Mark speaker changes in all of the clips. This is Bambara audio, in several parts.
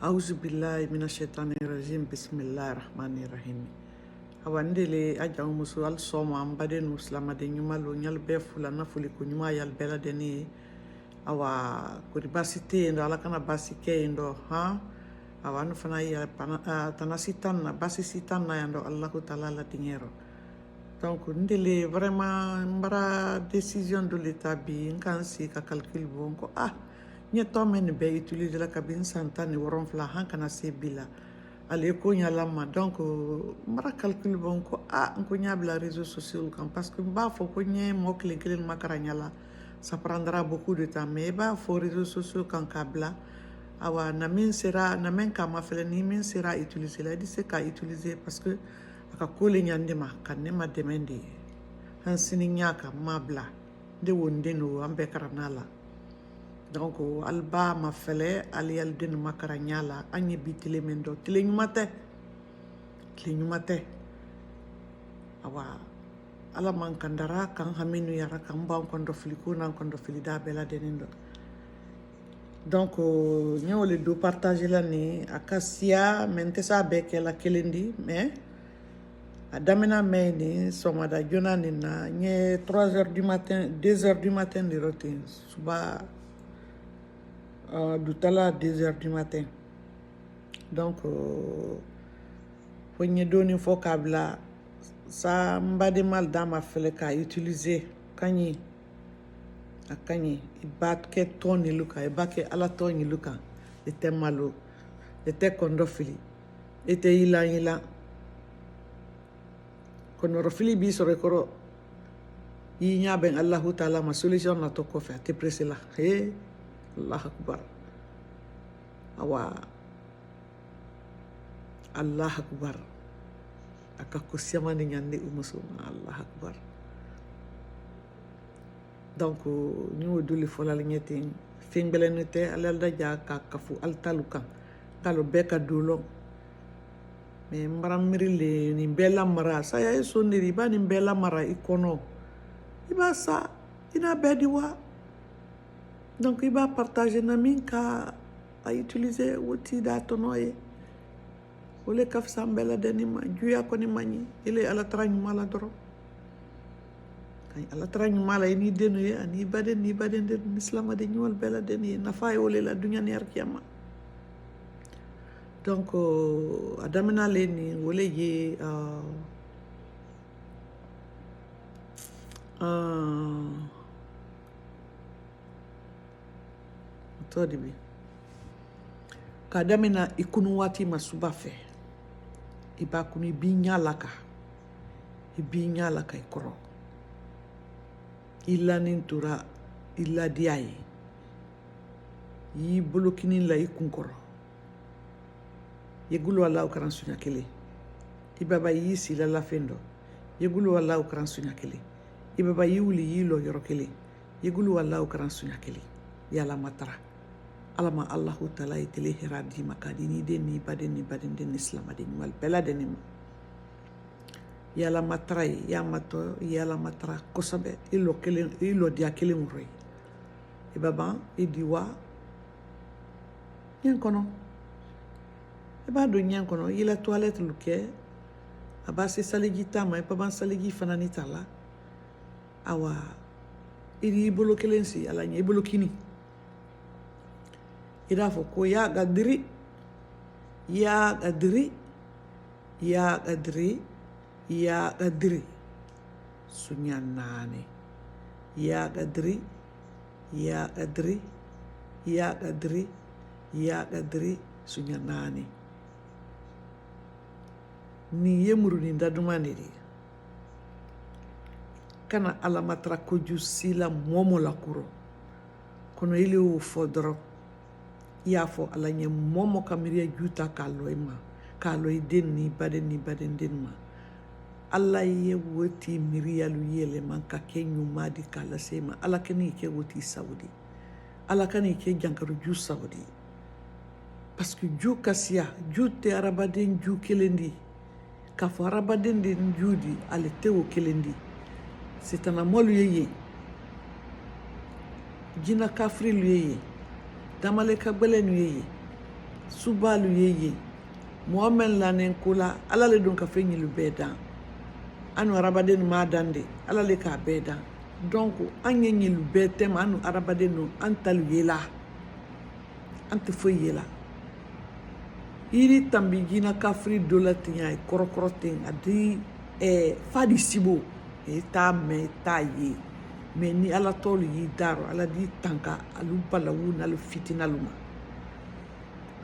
Speaker 1: Auzu billahi minash-shaytanir rajim. Bismillahir-rahmanir-rahim. Awandele ajaw musu al soma ambade nu islamade nyuma lo nyal be fula na fuli ko nyuma yal bela deni awa ko basite ndo ala kana basike ndo ha awa no fana ya tanasitan na basisitan na ndo Allahu taala la tingero. Donc ndele vraiment mbara décision de l'état bi nkansi ka calcul bon ko nyeto men be utiliser la cabine santane woron fla hankana se bila ale ko nyalama donc mbara calcul bon ko nko nyabla réseaux sociaux kan parce que ba fo ko nye mo kle makara nyala ça prendra beaucoup de temps mais ba fo réseaux sociaux kan kabla awa na min sera na men kama fele ni min sera utiliser la dit c'est ka utiliser parce que aka kole nyande ma kan ne ma demande hansini nyaka mabla de wonde no ambe karanala. Donc alba ma fele ali al den makara nyala anye bitile mendo tile nyumate awa ala man kandara kan haminu yara kan ba kondo filikuna kondo filida bela denindo. Donc nyole do partager la ni akasia mente sa beke la kelendi mais adamena meni somada jona ni na nye 3h du matin 2h du matin de routine suba d'outala 2h du matin. Donc faut nye doni fo kabla sa mbade mal dama fele ka utiliser kanyi akanyi ibat ke toni luka ibake ala toni luka ete malo ete kondofili ete ila kono rofili bi so rekoro yinya ben Allahu taala ma solution na to ko fa te presela Allah akbar awa Allah akbar akako siama ni nyande umusuma Allah akbar. Donc ni woduli fola nyeti fingbelenete alalda ja ka kafu altaluka talo beka dulo me mbaram mirile ni bela mara saya eso ndiri ba ni bela mara ikono iba sa ina bediwa. Donc il va partager na minka à utiliser outil d'atonoye ole kaf sambela denima juya ko ni mani ile ala trañu mala doro kay ala trañu mala ni denu ye ani baden de islam de ñol bela deni nafa ole la dunya ni arkiyama. Donc adamina leni wole ye todibi kadamina ikunu wati masuba fe iba kuni binya laka ikoro illa nintura illa diaye yi bolokini la ikunkoro yegulu wala ukran sunya kele ibaba yi sila la fendo yegulu wala ukran sunya kele ibaba yi wuli yi lo yoro kele yegulu wala ukran sunya kele yala matara alama Allahu taala itele heradi makadini deni baden den islam den wal bela denim yala matara yamato yala matara kosabe ilo dia kele muroi ibaba idiwa nyankono eba do nyankono ila toilette luke abase saligi tama e paban saligi fanani tala awa iri bolokelensi ala nya bolokini ida fo ko ya gadri sunyanane ya gadri sunyanane ni yemuru ni dadumaniri kana alamatra koju sila momo la kuro kono ile o fodro ya fo alanye momo kamiria juta kaloima kaloi denni baden denma alla ye woti mirialu yele manka kenyu madi kala sema ala kani ke woti saudi ala kani ke jankaru ju saudi parce que ju kasia ju te arabaden ju kelendi ka fo arabaden den judi ale tewo kelendi c'est un amolu yeye jina kafri yeye damale ka gbele nu yeye subalu ye Mohamed lanen kula ala le don ka fe nyilu bedan anu arabaden ma dande ala le ka bedan donc anye nyilu betem anu arabaden no antalu yela ante fo yela iri tambi gina kafri dolatinya e korokoroten adi fadi sibo ta me ta ye me ni ala tolu yi daro ala di tanka alu balawu na lu fitina luma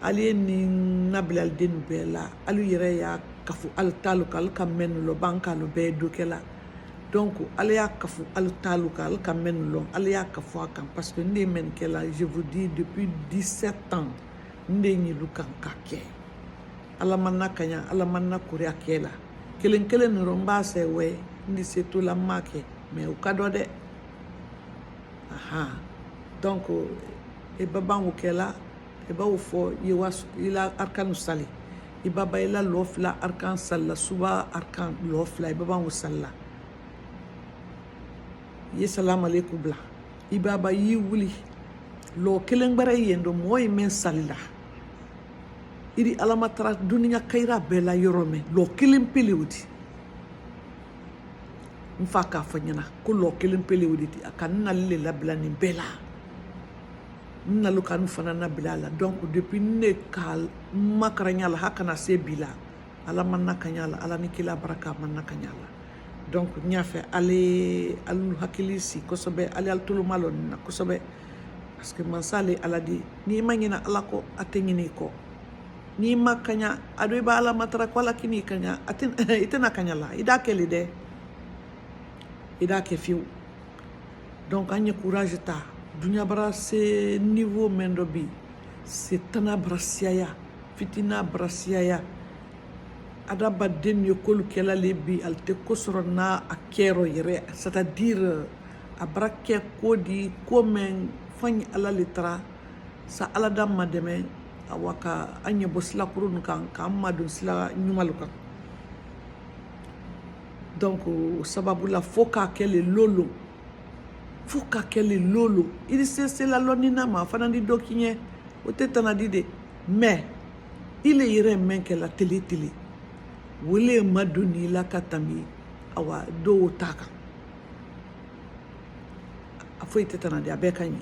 Speaker 1: ali ni nabilal den bela alu yere ya kafu al talu kal kamen lo banka lo be dokela donc ali ya kafu al talu kal kamen lo ali ya kafu akam parce que ndi men kela je vous dis depuis 17 ans ndi ni lu kan kake ala manna kanya ala manna kuri akela kelen romba se we ndi setu la make mais au cadeau de donc e baba wukela e ba wufo yewas ila arkan sali e baba ila lofla arkan salla suba arkan lofla e baba wusalla ye salam alaykum bla e baba yi wuli lo kelen bara yendo moy men salla iri alamatra dunia kaira bela yorome lo kelen peliwudi mfaka fanyana ko lo kelen peliwudi akan nalle labla ni bela nalu kanu fana na bilala donc depuis ne kal makaranya la hakana se bila ala manna kanyala ala nikila baraka manna kanyala donc nyafe ale alu hakilisi kosobe ale al tulu malon na kosobe parce que man sale ala di ni mangina ala ko atengini ko ni makanya adu ba ala matra ko ala kini kanya atin itena kanyala ida kele de ida ke fiu donc anya courage ta dunya bara se niveau mendobi se tana brasiaya fitina brasiaya ada baden yo kolu kela lebi alte kosrona akero yere c'est-à-dire abrake kodi komen fany ala litra sa ala damma deme awaka anya bosla kurun kan kamadu sla nyumaluka donc sababu la foka kele lolo il c'est la lonina ma fanandi dokinye o tetana dide mais il est ire men que la télé wole maduni la katami awa do taka afoi tetana de abekani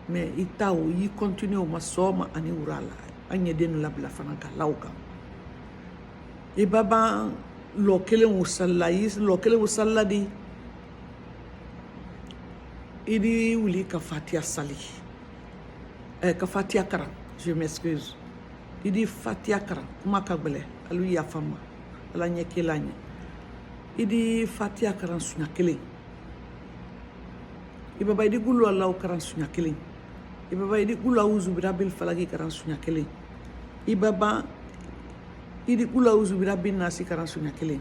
Speaker 1: mais itawo yi continue ma soma ani urala anye den labla fanaka lauka e baba lo kelen usalla di idi wuli ka fatia sali ka fatia karam je m'excuse idi fatia karam kuma ka gbele alu ya fama ala nyekilanya idi fatia karam sunya kelen ibaba idi gulu allah karam sunya kelen ibaba idi gulu auzu birabil falaki karam sunya kelen ibaba idi gulu auzu birabil nasi karam sunya kelen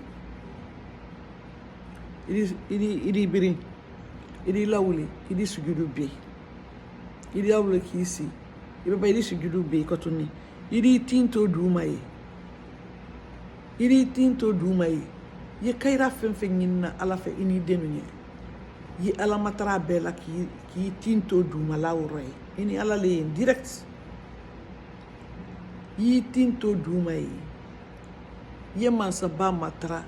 Speaker 1: idi birin idi lawuli idi sujudu be idi lawuli kisi ibaba idi sujudu be kotuni idi tinto dumaye ye kaira fenfen yinna ala fe ini denunye ye ala matara bela ki tinto duma lawroy ini ala le direct yi tinto dumaye ye mansa ba matara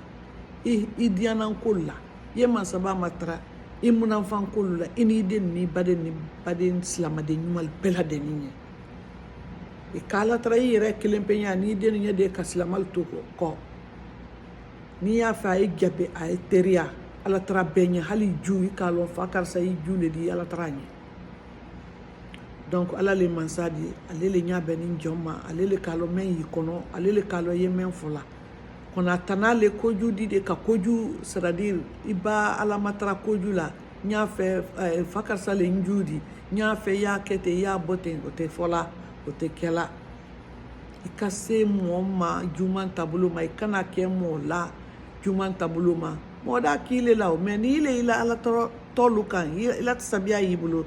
Speaker 1: idianan kolla ye mansa ba matara imunan fan kolla ini den ni baden slama de nyumal bela de ninye e kala trayi re kelempenya ni den nya de kaslamal to ko ni ya fa e gabe a teria ala tra benya hali ju kalo fa kar say jule di ala trani donc ala le mansadi ale le nya benin jomma ale le kalo men yikono ale le kalo yemen fola kona tanale koju di de ka koju c'est-à-dire iba ala matra koju la nya fe fakar sale njudi nya fe ya kete ya boten o te fola o te kela ikase mo ma juman tabulu ma ikana ke mo la juman tabulu ma moda kile la men ile ila ala tolukan ila tsabia yibulo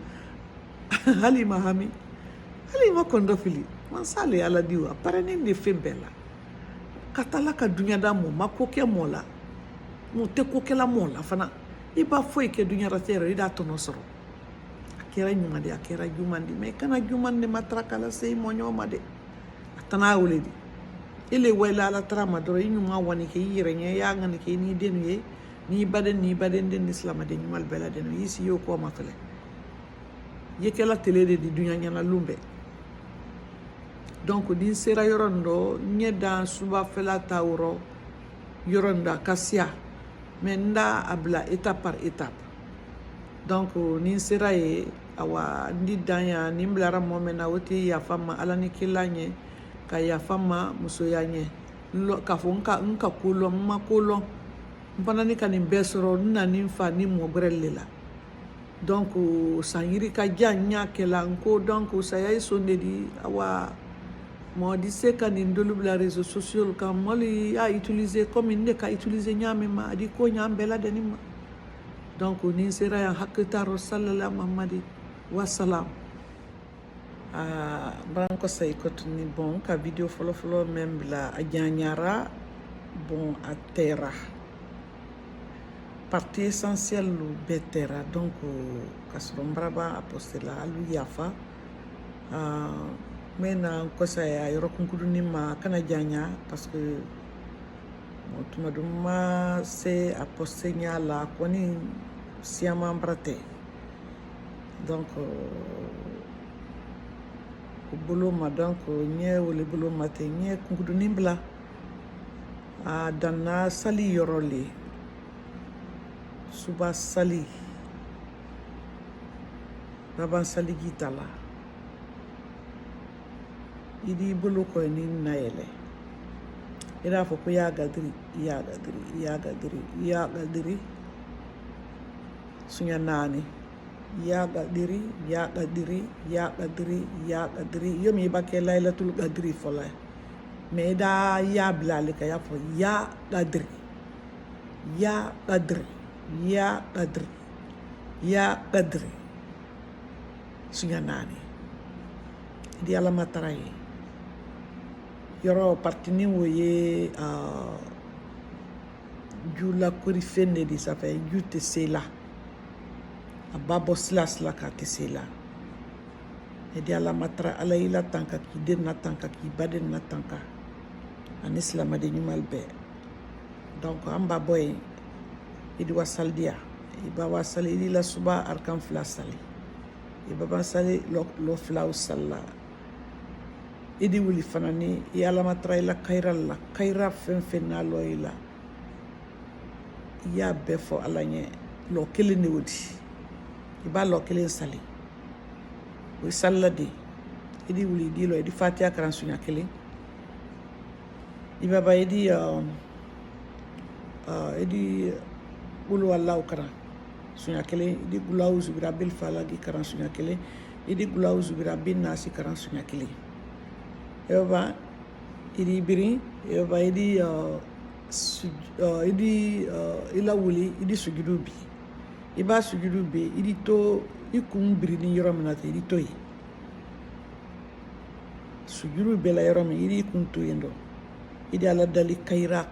Speaker 1: halima kondofili man sale ala diwa parani de fembela katala ka dunya da mo makoke mo la mo te kokela mo la fana iba foi ke dunya ratero ida tono soro akera nyuma de akera jumandi me kana jumande matraka la sey mo nyoma de tana wuledi ile wayla ala trama doro inyuma wani ke yire nye ya ngani ke ni denu ye ni baden den islam de nyumal bela den yisi yo ko matale yekela tele de di dunya nyana lumbe donc din sera yorondo nyeda suba fela tawro yoronda kasia menda abla étape par étape donc nin sera ye awa ndi danya nimblara momena woti ya fama ala ni kilanye ka ya fama muso yanye lo ka fonka nka kulo makulo mpana ni kanin besoro na nimfa ni mo grelela donc sanyiri ka janya kela nko donc saya sonde di awa mo di se kanin dolu la réseaux sociaux ka moli a utiliser comme inde ka utiliser nyame ma di ko nyambela denima donc ni sera ya hakitaro sallallahu muhammadi wassalam branko say kotuni bon ka video follow même la ajanyara bon à terra partie essentielle lu betera donc kasrombraba apostela alu yafa mena ko say ayro kunkudu ni ma kana janya parce que tuma duma se apostenya la koni siama mbrate donc buluma donc nye wole buluma te nye kunkudu nimbla dana sali yoroli suba sali baban sali gitala idi bulu ko ni nayele ira fo ko ya gadri sunya nani ya gadiri yomi bakke laylatul qadri fola me da ya blali ka ya fo ya qadri sunya nani di ala mataraye yoro partini woye jula kuri fende di sa fe jute sela ababo slas la ka tesela e di ala matra ala ila tanka ki den na tanka ki baden na tanka an islam de nyumal be donc amba boy idi wasaldia iba wasali di la suba arkam flasali iba basali lo flaw salla idi wuli fanani yala matra ila khaira fen na lo ila ya be fo alanye lo kelini wodi iba lo kelen sali wi salladi idi wuli di lo idi fatia karan sunya kelen iba ba idi ulu wallahu karan sunya kelen idi gulawu zubira bil falagi karan sunya kelen idi gulawu zubira bin nasi karan sunya kelen eba idi biri eba idi ila wuli idi sujudu bi iba sujudu be idi to ikun biri ni yoro minata idi to yi sujudu be la yoro mi idi kun to yendo idi ala dali kaira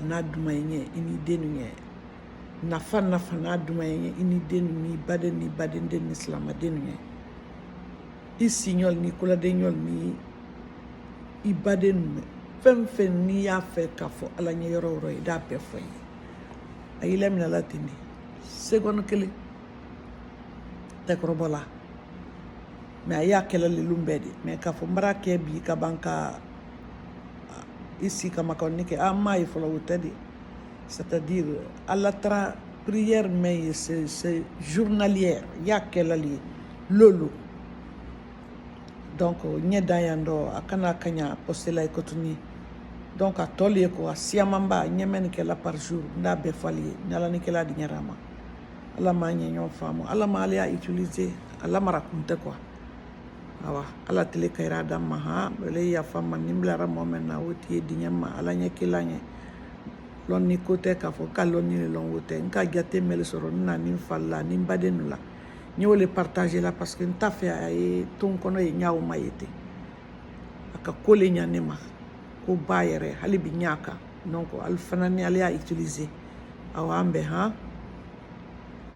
Speaker 1: na dumayenye ini denu nye nafa na dumayenye ini denu ni baden den islam denu nye isignol ni kula denyol ni ibaden fen ni ya fe kafo ala nye yoro ro ida pe fo yi ayila mina latini seconde kele tekrobola mais aya kele lumbedi mais kafo mbara ke bi ka banka ici kama konike mai folo wutadi c'est-à-dire à la prière mais c'est journalière ya kele li lolo donc nyeda yando akana kanya postela ikotuni donc a tolye ko siamamba nyemen ke la par jour nda be fali nala ni kala di nyarama ala ma nyenyo famo ala ma ala utiliser ala mara kunte quoi awa ala tele kaira damma ha bele ya fama nimblara momen na woti di nyama ala nyekilanye lon ni kote ka fo kalon ni lon wote nka gate mel soro na nim falla nim badenula ñewole partager la parce que nta fe ay ton kono e nyaaw mayete aka kole nyanema ko bayere halibi nyaka donc al fanani ala utiliser awambe ha